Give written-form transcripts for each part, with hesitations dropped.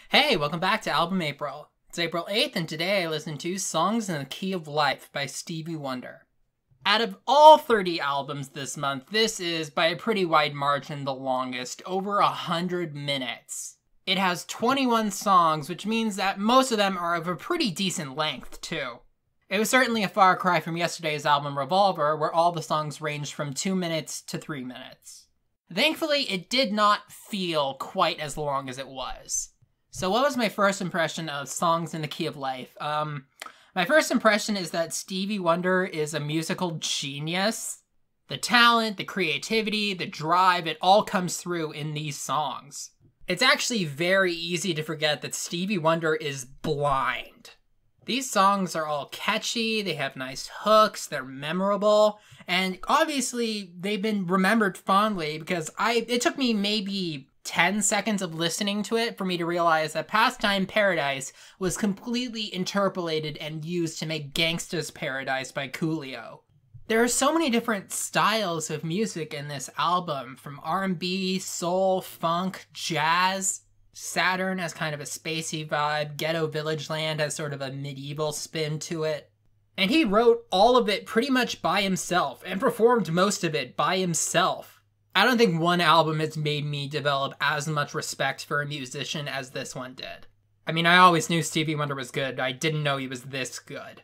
Hey, welcome back to Album April. It's April 8th, and today I listened to Songs in the Key of Life by Stevie Wonder. Out of all 30 albums this month, this is, by a pretty wide margin, the longest, over 100 minutes. It has 21 songs, which means that most of them are of a pretty decent length, too. It was certainly a far cry from yesterday's album Revolver, where all the songs ranged from 2 minutes to 3 minutes. Thankfully, it did not feel quite as long as it was. So what was my first impression of Songs in the Key of Life? My first impression is that Stevie Wonder is a musical genius. The talent, the creativity, the drive, it all comes through in these songs. It's actually very easy to forget that Stevie Wonder is blind. These songs are all catchy, they have nice hooks, they're memorable, and obviously they've been remembered fondly because it took me maybe 10 seconds of listening to it for me to realize that Pastime Paradise was completely interpolated and used to make Gangsta's Paradise by Coolio. There are so many different styles of music in this album, from R&B, soul, funk, jazz. Saturn has kind of a spacey vibe, Ghetto Village Land has sort of a medieval spin to it. And he wrote all of it pretty much by himself, and performed most of it by himself. I don't think one album has made me develop as much respect for a musician as this one did. I mean, I always knew Stevie Wonder was good, I didn't know he was this good.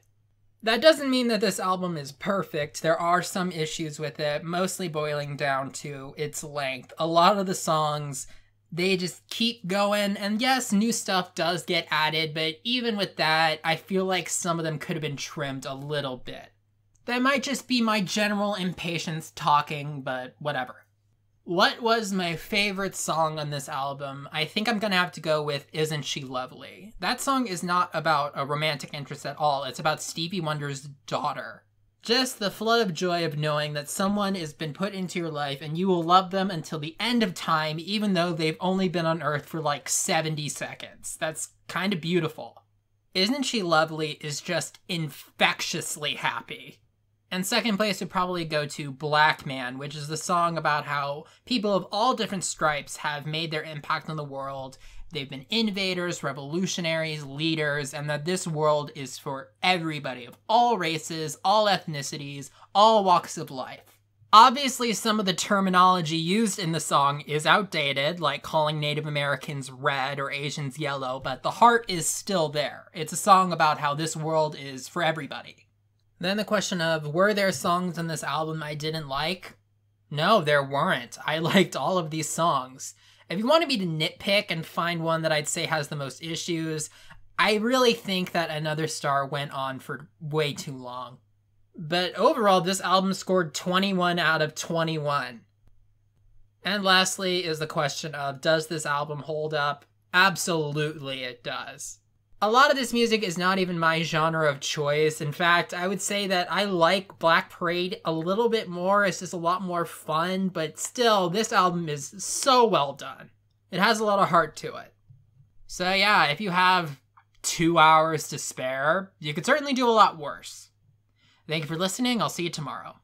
That doesn't mean that this album is perfect. There are some issues with it, mostly boiling down to its length. A lot of the songs, they just keep going, and yes, new stuff does get added, but even with that, I feel like some of them could have been trimmed a little bit. That might just be my general impatience talking, but whatever. What was my favorite song on this album? I think I'm gonna have to go with Isn't She Lovely. That song is not about a romantic interest at all, it's about Stevie Wonder's daughter. Just the flood of joy of knowing that someone has been put into your life and you will love them until the end of time, even though they've only been on Earth for like 70 seconds. That's kind of beautiful. Isn't She Lovely is just infectiously happy. And second place would probably go to Black Man, which is the song about how people of all different stripes have made their impact on the world. They've been innovators, revolutionaries, leaders, and that this world is for everybody of all races, all ethnicities, all walks of life. Obviously, some of the terminology used in the song is outdated, like calling Native Americans red or Asians yellow, but the heart is still there. It's a song about how this world is for everybody. Then the question of, were there songs on this album I didn't like? No, there weren't. I liked all of these songs. If you wanted me to nitpick and find one that I'd say has the most issues, I really think that Another Star went on for way too long. But overall, this album scored 21 out of 21. And lastly is the question of, does this album hold up? Absolutely it does. A lot of this music is not even my genre of choice. In fact, I would say that I like Black Parade a little bit more. It's just a lot more fun, but still, this album is so well done. It has a lot of heart to it. So yeah, if you have 2 hours to spare, you could certainly do a lot worse. Thank you for listening. I'll see you tomorrow.